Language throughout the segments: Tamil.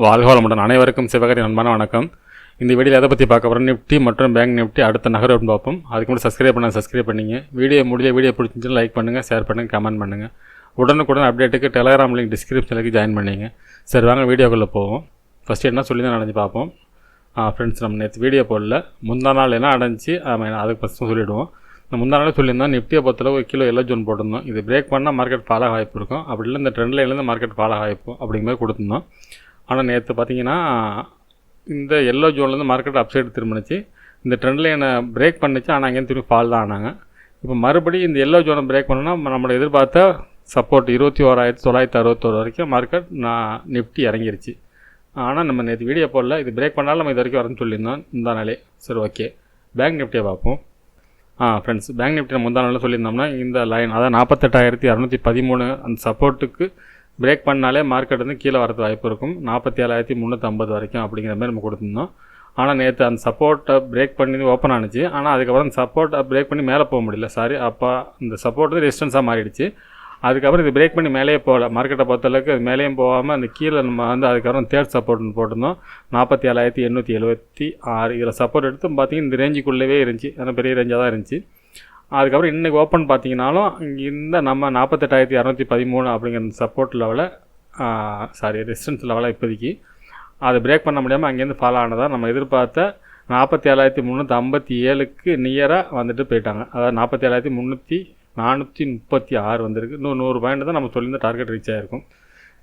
வாழ்க வளமுடன். அனைவருக்கும் சிவகரி அன்பான வணக்கம். இந்த வீடியோவில் எதை பற்றி பார்க்க போகிறோம், நிஃப்டி மற்றும் பேங்க் நிஃப்டி அடுத்த நகரம் பார்ப்போம். அதுக்கு முன்னாடி சப்ஸ்கிரைப் பண்ணிங்க. வீடியோ பிடிச்சிருந்துச்சுன்னா லைக் பண்ணுங்கள், ஷேர் பண்ணுங்கள், கமெண்ட் பண்ணுங்கள். உடனுக்குடன் அப்டேட்டுக்கு டெலகிராம் லிங்க் டிஸ்கிரிப்ஷனுக்கு ஜாயின் பண்ணிங்க. சரி, வாங்க வீடியோக்குள்ளே போவோம். ஃபஸ்ட்டு என்ன சொல்லி தான் நடந்து பார்ப்போம். ஃப்ரெண்ட்ஸ், நம்ம நேற்று வீடியோ போடல, முந்தா நாள் என்ன அடைஞ்சி அதுக்கு ஃபஸ்ட்டு சொல்லிவிடுவோம். முந்தா நாள் சொல்லியிருந்தோம், நிஃப்டியை பொறுத்தளவு ஒரு கிலோ எல்லோ ஜோன் போட்டிருந்தோம். இது பிரேக் பண்ணால் மார்க்கெட் ஃபாலோ வாய்ப்பு இருக்கும், அப்படி இல்லை இந்த ட்ரெண்ட் லைன்லேருந்து மார்க்கெட் ஃபாலோ வாய்ப்பு அப்படிங்கிற மாதிரி கொடுத்துருந்தோம். ஆனால் நேற்று பார்த்தீங்கன்னா இந்த எல்லோ ஜோன்லேருந்து மார்க்கெட் அப்சைடு திரும்பிச்சு, இந்த ட்ரெண்ட் லைனை பிரேக் பண்ணிச்சு. ஆனால் அங்கேருந்து திரும்பி ஃபால் தான் ஆனாங்க. இப்போ மறுபடியும் இந்த எல்லோ ஜோனை பிரேக் பண்ணோன்னா நம்மளை எதிர்பார்த்த சப்போர்ட் 21,961 வரைக்கும் மார்க்கெட் நிஃப்டி இறங்கிருச்சு. ஆனால் நம்ம நேற்று வீடியோ போடல, இது பிரேக் பண்ணாலும் நம்ம இது வரைக்கும் வரணும்னு சொல்லியிருந்தோம் இந்த நாளே. சரி, ஓகே. பேங்க் நிஃப்டியை பார்ப்போம். ஃப்ரெண்ட்ஸ், பேங்க் நிஃப்டி முந்தா நாளில் சொல்லியிருந்தோம்னா இந்த லைன், அதாவது 48,213 அந்த சப்போர்ட்டுக்கு பிரேக் பண்ணாலே மார்க்கெட் வந்து கீழே வரது வாய்ப்பு இருக்கும், 47,350 வரைக்கும் அப்படிங்கிற மாதிரி நம்ம கொடுத்துருந்தோம். ஆனால் நேற்று அந்த சப்போர்ட்டை பிரேக் பண்ணி ஓப்பன் ஆனிச்சு. ஆனால் அதுக்கப்புறம் அந்த சப்போர்ட்டை பிரேக் பண்ணி மேலே போக முடியல. அப்போ இந்த சப்போர்ட் வந்து ரெசிஸ்டன்ஸாக மாறிடுச்சு. அதுக்கப்புறம் இது பிரேக் பண்ணி மேலேயே போகல. மார்க்கெட்டை பொறுத்தளவுக்கு அது மேலேயும் போகாமல் அந்த கீழே நம்ம வந்து அதுக்கப்புறம் தேர்ட் சப்போர்ட்னு போட்டிருந்தோம் 47,876. இதில் சப்போர்ட் எடுத்து பார்த்திங்கன்னா இந்த ரேஞ்சுக்குள்ளவே இருந்துச்சு, ஆனால் பெரிய ரேஞ்சாக தான் இருந்துச்சு. அதுக்கப்புறம் இன்றைக்கி ஓப்பன் பார்த்திங்கனாலும் இந்த நம்ம 48,213 அப்படிங்கிற சப்போர்ட் லெவலை ரெசிஸ்டன்ஸ் லெவலாக இப்போதைக்கு அதை பிரேக் பண்ண முடியாமல் அங்கேருந்து ஃபாலோ ஆனதாக நம்ம எதிர்பார்த்த 47,357க்கு நியராக வந்துட்டு போயிட்டாங்க. அதாவது 47,436 வந்திருக்கு. இன்னும் 100 பாயிண்ட் தான் நம்ம சொல்லியிருந்த டார்கெட் ரீச் ஆகிருக்கும்.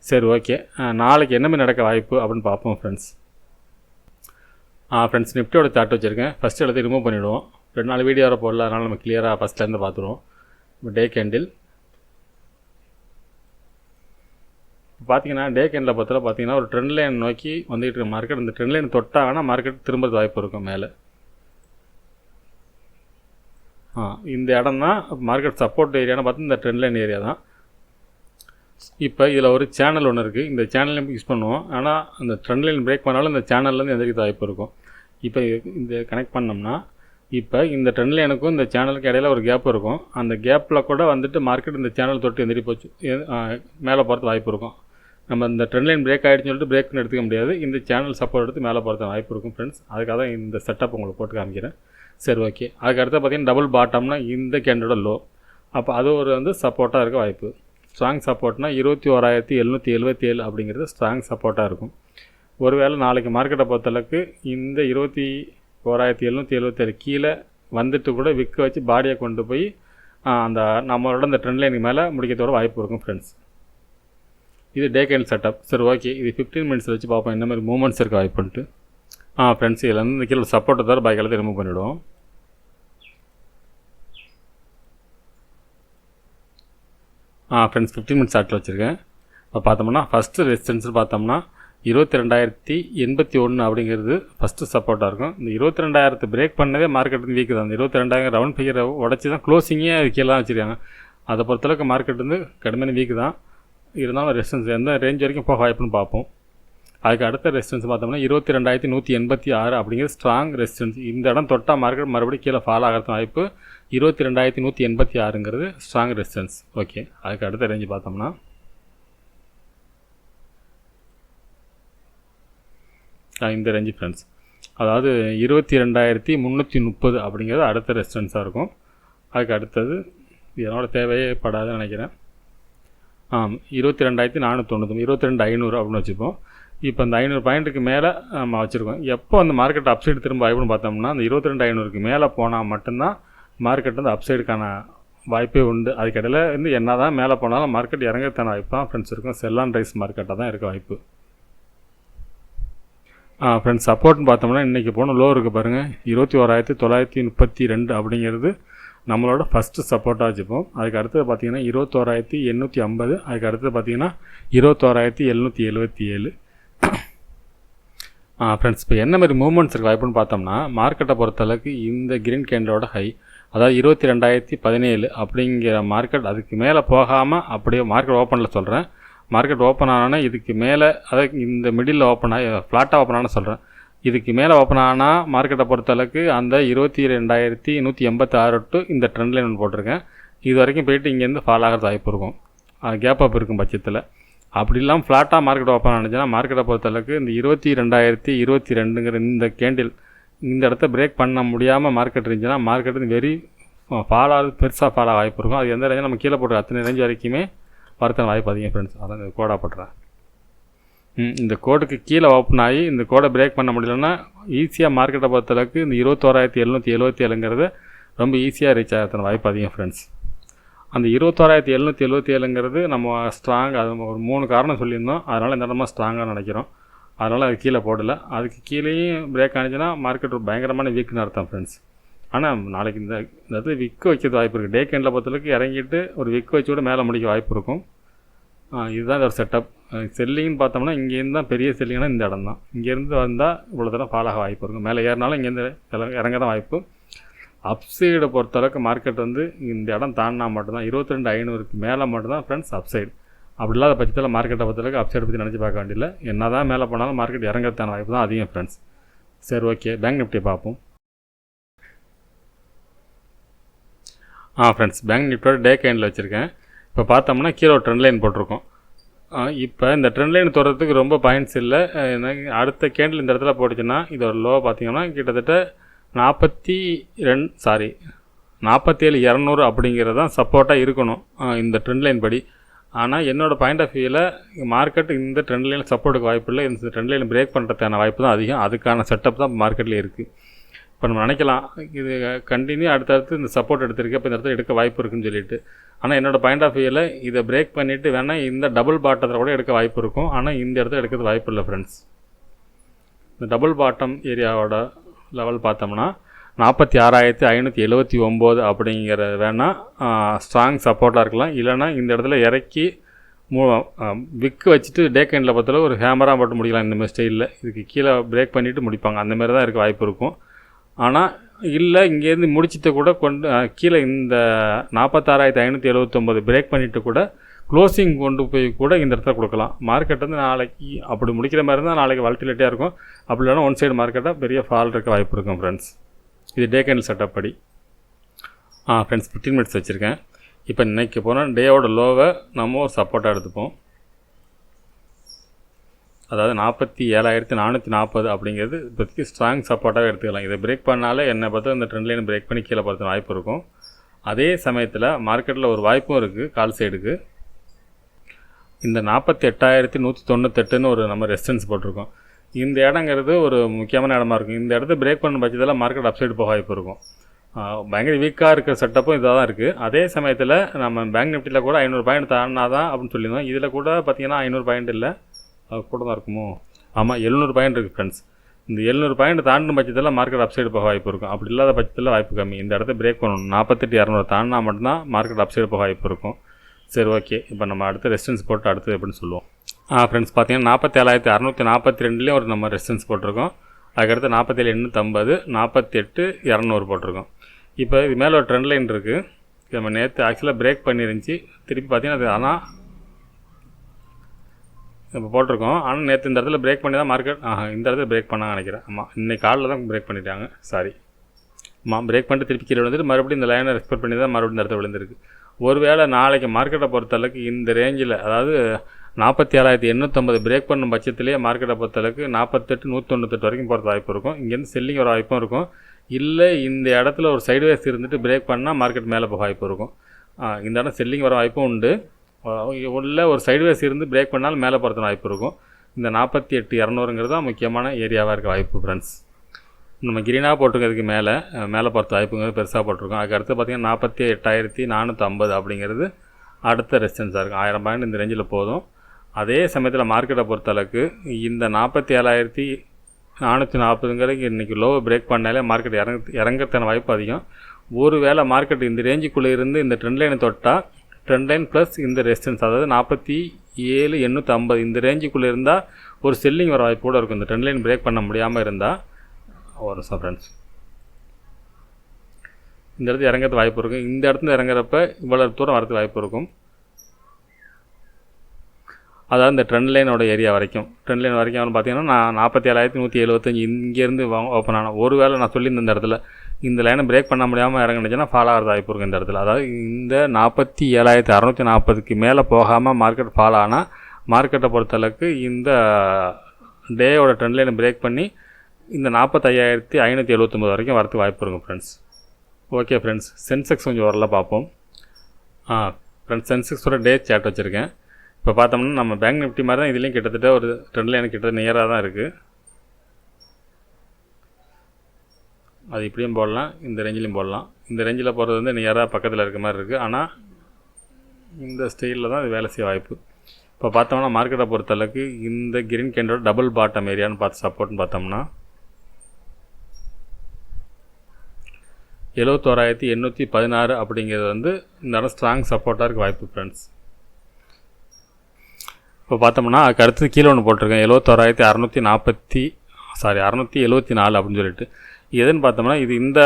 சரி, ஓகே. நாளைக்கு என்ன மாதிரி நடக்க வாய்ப்பு அப்படின்னு பார்ப்போம். ஃப்ரெண்ட்ஸ், நிஃப்டியோட சார்ட் வச்சுருக்கேன். ஃபஸ்ட்டு எல்லாத்தையும் ரிமூவ் பண்ணிவிடுவோம். 2-4 வீடியோ வர போடல, அதனால் நம்ம கிளியராக ஃபஸ்ட்லேருந்து பார்த்துருவோம். டே கேண்டில் பார்த்தீங்கன்னா, டே கேண்டில் பொறுத்தவரை பார்த்தீங்கன்னா ஒரு ட்ரெண்ட் லைன் நோக்கி வந்துகிட்டு இருக்க மார்க்கெட். இந்த ட்ரெண்ட் லைன் தொட்டாங்கன்னா மார்க்கெட் திரும்ப வாய்ப்பு இருக்கும் மேலே. இந்த இடம் தான் மார்க்கெட் சப்போர்ட் ஏரியான்னு பார்த்து இந்த ட்ரெண்ட் லைன் ஏரியா தான். இப்போ இதில் ஒரு சேனல் ஒன்று இருக்குது, இந்த சேனலையும் யூஸ் பண்ணுவோம். ஆனால் அந்த ட்ரெண்ட் லைன் பிரேக் பண்ணாலும் இந்த சேனல்லேருந்து எந்திரிக்க வாய்ப்பு இருக்கும். இப்போ இந்த கனெக்ட் பண்ணோம்னா இப்போ இந்த ட்ரெண்ட் லைனுக்கும் இந்த சேனலுக்கு இடையில ஒரு கேப் இருக்கும். அந்த கேப்பில் கூட வந்துட்டு மார்க்கெட் இந்த சேனல் தொட்டு எந்திரி போச்சு மேலே போகிறது வாய்ப்பு இருக்கும். நம்ம இந்த ட்ரெண்ட் லைன் பிரேக் ஆகிடுச்சுன்னு சொல்லிட்டு பிரேக்னு எடுத்துக்க முடியாது. இந்த சேனல் சப்போர்ட் எடுத்து மேலே போகிறது வாய்ப்பு இருக்கும். ஃப்ரெண்ட்ஸ், அதுக்காக தான் இந்த செட்டப் உங்களுக்கு போட்டு காமிக்கிறேன். சரி, ஓகே. அதுக்கு அடுத்து பார்த்தீங்கன்னா டபுள் பாட்டம்னா இந்த கேண்டோட லோ, அப்போ அது ஒரு வந்து சப்போர்ட்டாக இருக்க வாய்ப்பு. ஸ்ட்ராங் சப்போர்ட்னா 21,777 அப்படிங்கிறது ஸ்ட்ராங் சப்போர்ட்டாக இருக்கும். ஒருவேளை நாளைக்கு மார்க்கெட்டை பொறுத்தளவுக்கு இந்த 21,777 கீழே வந்துட்டு கூட விற்க வச்சு பாடியை கொண்டு போய் அந்த நம்மளோட இந்த ட்ரெண்ட் லைனுக்கு மேலே முடிக்கிறதோட வாய்ப்பு இருக்கும். ஃப்ரெண்ட்ஸ், இது டே கேண்டில் செட்டப். சரி, ஓகே. இது 15 மினிட்ஸ் வச்சு பார்ப்போம் என்ன மாதிரி மூமெண்ட்ஸ் இருக்க வாய்ப்புன்ட்டு. ஃப்ரெண்ட்ஸ், இதில் வந்து இந்த கீழே சப்போர்ட்டை தவிர பாக்கி எல்லாத்தையும் ரிமூவ் பண்ணிவிடுவோம். ஃப்ரெண்ட்ஸ், 15 மினிட்ஸ் சார்ட்டில் வச்சுருக்கேன். இப்போ பார்த்தோம்னா ஃபஸ்ட்டு ரெசிஸ்டன்ஸ்னு பார்த்தோம்னா 22,081 அப்படிங்கிறது ஃபஸ்ட்டு சப்போர்ட்டாக இருக்கும். இந்த 22,000 பிரேக் பண்ணவே மார்க்கெட் வந்து வீக்கு தான். இந்த 22,000 ரவுண்ட் ஃபிகரை உடச்சி தான் க்ளோசிங்கே கீழே தான் வச்சுருக்காங்க. அதை பொறுத்தளவுக்கு மார்க்கெட் வந்து கடுமையான வீக்கு தான். இருந்தாலும் ரெசிஸ்டன்ஸ் எந்த ரேஞ்ச் வரைக்கும் போக வாய்ப்புன்னு பார்ப்போம். அதுக்கு அடுத்த ரெசிஸ்டன்ஸ் பார்த்தோம்னா 22,186 அப்படிங்கிறது ஸ்ட்ராங் ரெசிஸ்டன்ஸ். இந்த இடம் தொட்டால் மார்க்கெட் மறுபடியும் கீழே ஃபாலோ ஆகிறது வாய்ப்பு. 22,186ங்கிறது ஸ்ட்ராங் ரெசிஸ்டன்ஸ். ஓகே. அதுக்கு அடுத்த ரேஞ்சு பார்த்தோம்னா இந்த ரேஞ்சு ஃப்ரெண்ட்ஸ், அதாவது 22,330 அப்படிங்கிறது அடுத்த ரெசிஸ்டன்ஸாக இருக்கும். அதுக்கு அடுத்தது இதனோட தேவையே படாதுன்னு நினைக்கிறேன். 22,490 22,500 அப்படின்னு வச்சுப்போம். இப்போ அந்த 500 பாயிண்ட்டுக்கு மேலே நம்ம வச்சுருக்கோம். எப்போ அந்த மார்க்கெட் அப்சைடு திரும்ப வாய்ப்புன்னு பார்த்தோம்னா அந்த 22,500க்கு மேலே போனால் மட்டும்தான் மார்க்கெட் வந்து அப்சைடுக்கான வாய்ப்பே உண்டு. அதுக்கிடையில் வந்து என்ன தான் மேலே போனாலும் மார்க்கெட் இறங்கத்தான வாய்ப்பு தான் ஃப்ரெண்ட்ஸ் இருக்கும். செல் அண்ட் ரைஸ் மார்க்கெட்டாக தான் இருக்க வாய்ப்பு. ஃப்ரெண்ட்ஸ், சப்போர்ட்னு பார்த்தோம்னா இன்றைக்கி போன லோ இருக்குது பாருங்கள், 21,932 அப்படிங்கிறது நம்மளோட ஃபஸ்ட்டு சப்போர்ட்டாக வச்சுப்போம். அதுக்கு அடுத்தது பார்த்திங்கன்னா 21,850. அதுக்கு அடுத்தது பார்த்திங்கன்னா 21,777. ஃப்ரெண்ட்ஸ், இப்போ என்ன மாதிரி மூவ்மெண்ட்ஸ் இருக்குது வாய்ப்புன்னு பார்த்தோம்னா மார்க்கெட்டை பொறுத்தளவுக்கு இந்த கிரீன் கேண்டலோட ஹை, அதாவது 22,017 அப்படிங்கிற மார்க்கெட் அதுக்கு மேலே போகாமல் அப்படியே மார்க்கெட் ஓப்பனில் சொல்கிறேன். மார்க்கெட் ஓப்பன் ஆனால் இதுக்கு மேலே, அதாவது இந்த மிடில் ஓப்பன் ஆகி ஃப்ளாட்டாக ஓப்பன் ஆனால் சொல்கிறேன், இதுக்கு மேலே ஓப்பன் ஆனால் மார்க்கெட்டை பொறுத்தளவுக்கு அந்த 22,186 டு இந்த ட்ரெண்ட் லைன் போட்டிருக்கேன். இது வரைக்கும் போயிட்டு இங்கேருந்து ஃபால் ஆகிறது வாய்ப்பு இருக்கும். கேப் அப் இருக்கும் பட்சத்தில் அப்படிலாம் ஃப்ளாட்டாக மார்க்கெட் ஓப்பன் ஆனிச்சுன்னா மார்க்கெட்டை பொறுத்தளவுக்கு இந்த 22,022ங்கிற இந்த கேண்டில் இந்த இடத்த பிரேக் பண்ண முடியாமல் மார்க்கெட் இருந்துச்சுன்னா மார்க்கெட் வெரி ஃபால் ஆகுது, பெருசாக ஃபால் ஆக வாய்ப்பு இருக்கும். அது எந்த ரேஞ்சும் நம்ம கீழே போடுற அத்தனை ரேஞ்ச் வரைக்குமே வரத்தன வாய்ப்பு அதிகம் ஃப்ரெண்ட்ஸ். அதான் இந்த கோடாக போட்டுறேன். இந்த கோடுக்கு கீழே ஓப்பன் ஆகி இந்த கோடை பிரேக் பண்ண முடியலன்னா ஈஸியாக மார்க்கெட்டை பொறுத்தளவுக்கு இந்த 21,777ங்கிறது ரொம்ப ஈஸியாக ரீச் ஆகிறதுன வாய்ப்பு அதிகம் ஃப்ரெண்ட்ஸ். அந்த 21,777ங்கிறது நம்ம ஸ்ட்ராங், அது ஒரு 3 காரணம் சொல்லியிருந்தோம். அதனால் இந்த இடமா ஸ்ட்ராங்காக நினைக்கிறோம். அதனால் அது கீழே போடலை. அதுக்கு கீழேயும் பிரேக் ஆனிச்சுன்னா மார்க்கெட் ஒரு பயங்கரமான வீக்குன்னு அர்த்தம் ஃப்ரெண்ட்ஸ். ஆனால் நாளைக்கு இந்த இடத்துல விக்கு வைக்கிறது வாய்ப்பு இருக்குது. டே கேண்டில் பொறுத்தளவுக்கு இறங்கிட்டு ஒரு விக்கு வச்சு கூட மேலே முடிக்க வாய்ப்பு இருக்கும். இதுதான் இதோட செட்டப். செல்லிங்னு பார்த்தோம்னா இங்கேருந்து தான் பெரிய செல்லிங்னா இந்த இடம் தான். இங்கேருந்து வந்தால் இவ்வளோ தூரம் ஃபால் ஆக வாய்ப்பு இருக்கும். மேலே ஏறினாலும் இங்கேருந்து இறங்க தான் வாய்ப்பு. அப்சைடை பொறுத்தளவுக்கு மார்க்கெட் இந்த இடம் தாண்டினா மட்டும்தான் 22,500க்கு மேலே மட்டும்தான் ஃப்ரெண்ட்ஸ் அப்சைடு. அப்படி இல்லாத பட்சத்தில் மார்க்கெட்டை பொறுத்தளவுக்கு அப்சைடை பற்றி நினச்சி பார்க்க வேண்டியதில்லை. என்ன தான் மேலே போனாலும் மார்க்கெட் இறங்கிறதான வாய்ப்பு தான் அதிகம் ஃப்ரெண்ட்ஸ். சரி, ஓகே, பேங்க் நிஃப்டியை பார்ப்போம். ஃப்ரெண்ட்ஸ், பேங்க் நிஃப்டியோட டே கேண்டில் வச்சுருக்கேன். இப்போ பார்த்தோம்னா கீழே ஒரு ட்ரெண்ட் லைன் போட்டிருக்கோம். இப்போ இந்த ட்ரெண்ட் லைன் தொடர்றதுக்கு ரொம்ப பாயிண்ட்ஸ் இல்லை. அடுத்த கேண்டில் இந்த இடத்துல போட்டுச்சுன்னா இதோட லோ பார்த்திங்கன்னா கிட்டத்தட்ட 47,200 அப்படிங்கிறது தான் சப்போர்ட்டாக இருக்கணும் இந்த ட்ரெண்ட் லைன் படி. ஆனால் என்னோடய பாயிண்ட் ஆஃப் வியூவில் மார்க்கெட் இந்த ட்ரெண்ட் லைனில் சப்போர்ட்டுக்கு வாய்ப்பு இல்லை. இந்த ட்ரெண்ட் லைன் பிரேக் பண்ணுறதுக்கான வாய்ப்பு தான் அதிகம். அதுக்கான செட்டப் தான் மார்க்கெட்டில் இருக்குது. இப்போ நம்ம நினைக்கலாம் இது கண்டினியூ அடுத்தடுத்து இந்த சப்போர்ட் எடுத்திருக்கு, இப்போ இந்த இடத்துல எடுக்க வாய்ப்பு இருக்குன்னு சொல்லிட்டு. ஆனால் என்னோடய பாயிண்ட் ஆஃப் வியூவில் இதை பிரேக் பண்ணிவிட்டு வேணால் இந்த டபுள் பாட்டத்தில் கூட எடுக்க வாய்ப்பு இருக்கும். ஆனால் இந்த இடத்துல எடுக்கிறது வாய்ப்பு இல்லை ஃப்ரெண்ட்ஸ். இந்த டபுள் பாட்டம் ஏரியாவோட லெவல் பார்த்தோம்னா 46,579 அப்படிங்கிற வேணால் ஸ்ட்ராங் சப்போர்ட்டாக இருக்கலாம். இல்லைனா இந்த இடத்துல இறக்கி விக்கு வச்சுட்டு டே கேண்டில் பார்த்தாலும் ஒரு ஹேமராக போட்டு முடிக்கலாம். இந்த மாதிரி ஸ்டைலில் இதுக்கு கீழே பிரேக் பண்ணிவிட்டு முடிப்பாங்க. அந்தமாரி தான் இருக்க வாய்ப்பு இருக்கும். ஆனால் இல்லை இங்கேருந்து முடிச்சுட்டு கூட கீழே இந்த 46,579 பிரேக் பண்ணிவிட்டு கூட க்ளோசிங் கொண்டு போய் கூட இந்த இடத்துல கொடுக்கலாம். மார்க்கெட் நாளைக்கு அப்படி முடிக்கிற மாதிரி இருந்தால் நாளைக்கு வாலட்டிலிட்டியாக இருக்கும். அப்படி இல்லைனா ஒன் சைடு மார்க்கெட்டாக பெரிய ஃபால் இருக்க வாய்ப்பு இருக்கும் ஃப்ரெண்ட்ஸ். இது டே கேண்டில் செட்டப் படி. ஃப்ரெண்ட்ஸ் 15 மினிட்ஸ் வச்சுருக்கேன். இப்போ இன்றைக்கி போனால் டேவோட லோவை நம்ம ஒரு சப்போர்ட்டாக எடுத்துப்போம். அதாவது 47,440 அப்படிங்கிறது இப்போதைக்கு ஸ்ட்ராங் சப்போர்ட்டாகவே எடுத்துக்கலாம். இதை பிரேக் பண்ணாலே என்னை பார்த்தா இந்த ட்ரெண்ட் லைன் பிரேக் பண்ணி கீழே பார்த்து வாய்ப்பு இருக்கும். அதே சமயத்தில் மார்க்கெட்டில் ஒரு வாய்ப்பும் இருக்குது கால் சைடுக்கு. இந்த 48,198ன்னு ஒரு நம்ம ரெசிஸ்டன்ஸ் போட்டிருக்கோம். இந்த இடங்கிறது ஒரு முக்கியமான இடமா இருக்கும். இந்த இடத்த பிரேக் பண்ண பட்சத்தில் மார்க்கெட் அப்சைடு போக வாய்ப்பு இருக்கும். பயங்கர வீக்காக இருக்கிற செட்டப்பும் இதாக தான் இருக்குது. அதே சமயத்தில் நம்ம பேங்க் நிஃப்டியில் கூட 500 பாயிண்ட் தாண்டினா தான் அப்படின்னு சொல்லியிருந்தோம். இதில் கூட பார்த்திங்கன்னா 500 பாயிண்ட் இல்லை, அது கூட தான் இருக்குமோ. ஆமாம், 700 பாயிண்ட் இருக்குது ஃப்ரெண்ட்ஸ். இந்த 700 பாயிண்ட் தாண்டின பட்சத்தில் மார்க்கெட் அப்சைடு போக வாய்ப்பு இருக்கும். அப்படி இல்லாத பட்சத்தில் வாய்ப்பு கம்மி. இந்த இடத்த பிரேக் பண்ணணும். 48,200 தாண்டினா மட்டும்தான் மார்க்கெட் அப்சைடு போக வாய்ப்பு இருக்கும். சரி, ஓகே, இப்போ நம்ம அடுத்து ரெசிஸ்டன்ஸ் போட்டு அடுத்து எப்படின்னு சொல்லுவோம். ஃப்ரெண்ட்ஸ் பார்த்தீங்கன்னா 47,642லேயும் ஒரு நம்ம ரெசிஸ்டன்ஸ் போட்டிருக்கோம். அதுக்கடுத்து 47,850, 48,200 போட்டிருக்கோம். இப்போ இது மேலே ஒரு ட்ரெண்ட் லைன் இருக்குது. நம்ம நேற்று ஆக்சுவலாக பிரேக் பண்ணிருந்துச்சு. திருப்பி பார்த்தீங்கன்னா அது ஆனால் இப்போ போட்டிருக்கோம். ஆனால் நேற்று இந்த இடத்துல பிரேக் பண்ணி தான் மார்க்கெட் இந்த இடத்துல பிரேக் பண்ணாங்க நினைக்கிறேன். ஆமாம், இன்றைக்கி காலில் தான் பிரேக் பண்ணிட்டாங்க. சாரி, பிரேக் பண்ணிட்டு திருப்பி கீழே விழுந்துட்டு மறுபடியும் இந்த லைனை ரெஸ்பெக்ட் பண்ணி தான் மறுபடியும் இந்த இடத்துல விழுந்திருக்கு. ஒருவேளை நாளைக்கு மார்க்கெட்டை பொறுத்தளவுக்கு இந்த ரேஞ்சில், அதாவது 47,850 பிரேக் பண்ணும் பட்சத்திலேயே மார்க்கெட்டை பொறுத்தளவுக்கு 48,198 வரைக்கும் போகிறது வாய்ப்பு இருக்கும். இங்கேருந்து செல்லிங் வர வாய்ப்பும் இருக்கும். இல்லை இந்த இடத்துல ஒரு சைடுவேஸ் இருந்துட்டு பிரேக் பண்ணால் மார்க்கெட் மேலே போக வாய்ப்பு இருக்கும். இந்த இடம் செல்லிங் வர வாய்ப்பும் உண்டு. உள்ள ஒரு சைடுவேஸ் இருந்து பிரேக் பண்ணாலும் மேலே போகிறது வாய்ப்பு இருக்கும். இந்த 48,200ங்கிறது தான் முக்கியமான ஏரியாவாக இருக்க வாய்ப்பு ஃப்ரெண்ட்ஸ். நம்ம கிரீனாக போட்டிருக்கிறதுக்கு மேலே போகிறது வாய்ப்புங்கிறது பெருசாக போட்டிருக்கோம். அதுக்கடுத்து பார்த்திங்கன்னா 48,450 அப்படிங்கிறது அடுத்த ரெசிஸ்டன்ஸாக இருக்கும். 1000 பாயிண்ட் இந்த ரேஞ்சில் போதும். அதே சமயத்தில் மார்க்கெட்டை பொறுத்தளவுக்கு இந்த 47,440ங்கிறது இன்றைக்கி லோவை பிரேக் பண்ணாலே மார்க்கெட் இறங்கிறதான வாய்ப்பு அதிகம். ஒரு வேளை மார்க்கெட் இந்த ரேஞ்சுக்குள்ளே இருந்து இந்த ட்ரெண்ட் லைனை தொட்டால் ட்ரெண்ட் லைன் ப்ளஸ் இந்த ரெசிஸ்டன்ஸ், அதாவது 47,850 இந்த ரேஞ்சுக்குள்ளே இருந்தால் ஒரு செல்லிங் வர வாய்ப்பு கூட இருக்கும். இந்த ட்ரெண்ட் லைன் பிரேக் பண்ண முடியாமல் இருந்தால் ஒரு ஃப்ரெண்ட்ஸ் இந்த இடத்துல இறங்கிறது வாய்ப்பு இருக்கும். இந்த இடத்துல இறங்குறப்ப இவ்வளோ தூரம் வரதுக்கு வாய்ப்பு இருக்கும். அதாவது இந்த ட்ரெண்ட் லைனோட ஏரியா வரைக்கும், ட்ரெண்ட் லைன் வரைக்கும் பார்த்தீங்கன்னா 47,175 இங்கேருந்து ஓப்பன் ஆனால் ஒரு வேளை நான் சொல்லியிருந்த இந்த இடத்துல இந்த லைனை பிரேக் பண்ண முடியாமல் இறங்குனுச்சுன்னா ஃபால் ஆகிறது வாய்ப்பு இருக்கும். இந்த இடத்துல அதாவது இந்த 47,640க்கு மேலே போகாமல் மார்க்கெட் ஃபால் ஆனால் மார்க்கெட்டை பொறுத்தளவுக்கு இந்த டேயோட ட்ரெண்ட் லைனை பிரேக் பண்ணி இந்த 45,579 வரைக்கும் வரதுக்கு வாய்ப்பு இருக்குங்க ஃப்ரெண்ட்ஸ். ஓகே ஃப்ரெண்ட்ஸ், சென்செக்ஸ் கொஞ்சம் வரலாம் பார்ப்போம். ஃப்ரெண்ட்ஸ், சென்செக்ஸோட டே சார்ட் வச்சுருக்கேன். இப்போ பார்த்தோம்னா நம்ம பேங்க் நிஃப்டி மாதிரி தான் இதுலேயும் கிட்டத்தட்ட ஒரு ட்ரெண்ட் லைன் கிட்டத்தட்ட நியராக தான் இருக்குது. அது இப்படியும் போடலாம், இந்த ரேஞ்சிலையும் போடலாம். இந்த ரேஞ்சில் போகிறது வந்து நியராக பக்கத்தில் இருக்க மாதிரி இருக்குது. ஆனால் இந்த ஸ்டைலில் தான் இது வேலை செய்ய வாய்ப்பு. இப்போ பார்த்தோம்னா மார்க்கெட்டை பொறுத்தளவுக்கு இந்த கிரீன் கேண்டோட டபுள் பாட்டம் ஏரியான்னு பார்த்து சப்போர்ட்னு பார்த்தோம்னா 71,816 அப்படிங்கிறது வந்து இந்த இடம் ஸ்ட்ராங் சப்போர்ட்டாக இருக்க வாய்ப்பு ஃப்ரெண்ட்ஸ். இப்போ பார்த்தோம்னா அதுக்கு அடுத்து கீழே ஒன்று போட்டிருக்கேன் 674 அப்படின்னு சொல்லிட்டு. எதுன்னு பார்த்தோம்னா இது இந்த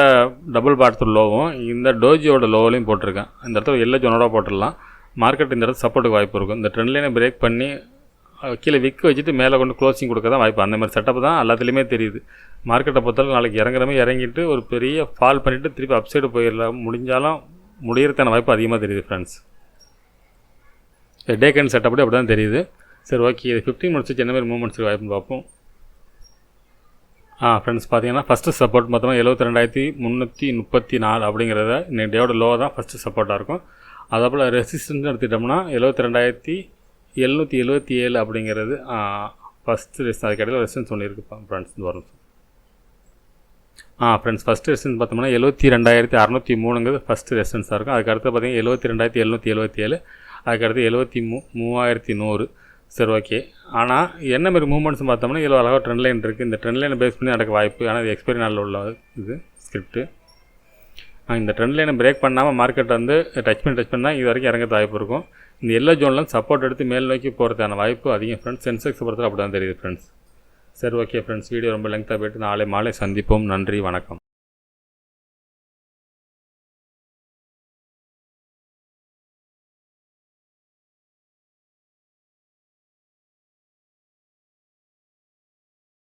டபுள் பாட்டத்தில் லோவும் இந்த டோஜியோட லோவிலையும் போட்டிருக்கேன். இந்த இடத்துல எல்லோ ஜோனோட போட்டுடலாம். மார்க்கெட் இந்த இடத்துல சப்போர்ட்டுக்கு வாய்ப்பு இருக்கும். இந்த ட்ரெண்ட் லைனை பிரேக் பண்ணி கீழே விற்க வச்சுட்டு மேலே கொண்டு க்ளோசிங் கொடுக்க தான் வாய்ப்பு. அந்த மாதிரி செட்டப் தான் எல்லாத்துலேயுமே தெரியுது. மார்க்கெட்டை பொறுத்தவரைக்கும் நாளைக்கு இறங்குறமே இறங்கிட்டு ஒரு பெரிய ஃபால் பண்ணிவிட்டு திருப்பி அப்சைடு போயிடலாம், முடிஞ்சாலும் முடியறதான வாய்ப்பு அதிகமாக தெரியுது ஃப்ரெண்ட்ஸ். டே கேண்ட் செட்டப் அப்படி தான் தெரியுது. சரி, ஓகே, இது 15 மினிட்ஸ் வச்சு என்ன மாதிரி மூவ்மெண்ட்ஸ் வாய்ப்புன்னு பார்ப்போம். ஃப்ரெண்ட்ஸ், பார்த்தீங்கன்னா ஃபஸ்ட்டு சப்போர்ட் மொத்தமாக 72,334 அப்படிங்கிறத இன்னைக்கு டேயோட லோ தான் ஃபஸ்ட்டு சப்போர்ட்டாக இருக்கும். அதேபோல் ரெசிஸ்டன்ஸ் எடுத்துக்கிட்டோம்னா 72,777 அப்படிங்கிறது ஃபஸ்ட்டு ரெசிஸ்டன்ஸ். அதுக்கு இடையில ரெசிஸ்டன்ஸ் ஒன்று இருக்குது ஃப்ரெண்ட்ஸ். இந்த வரும் ஃப்ரெண்ட்ஸ், ஃபஸ்ட்டு ரெசிஸ்டன்ஸ் பார்த்தோம்னா 72,603ங்கிறது ஃபஸ்ட்டு ரெசிஸ்டன்ஸாக இருக்கும். அதுக்கடுத்து பார்த்தீங்கன்னா 72,777, அதுக்கடுத்து 73,100. சரி, ஓகே. ஆனால் என்ன மாதிரி மூவ்மெண்ட்ஸ் பார்த்தோம்னா இதில் அழகாக ட்ரெண்ட் லைன் இருக்குது. இந்த ட்ரெண்ட் லைனை பேஸ் பண்ணி நடக்க வாய்ப்பு. ஆனால் இது எக்ஸ்பைரி நாளில் உள்ள இது ஸ்கிரிப்ட்டு. இந்த ட்ரெண்ட் லைனை பிரேக் பண்ணாமல் மார்க்கெட்டை வந்து டச் பண்ணால் இது வரைக்கும் இறங்கிறது வாய்ப்பு இருக்கும். இந்த எல்லா ஜோன்லாம் சப்போர்ட் எடுத்து மேல் நோக்கி போகிறதுக்கான வாய்ப்பு அதிகம் ஃப்ரெண்ட்ஸ். சென்செக்ஸ் பொறுத்தவரை அப்படி தான் தெரியுது ஃப்ரெண்ட்ஸ். சரி, ஓகே ஃப்ரெண்ட்ஸ், வீடியோ ரொம்ப லெங்க்தாக போய்ட்டு நாளை மாலை சந்திப்போம். நன்றி, வணக்கம்.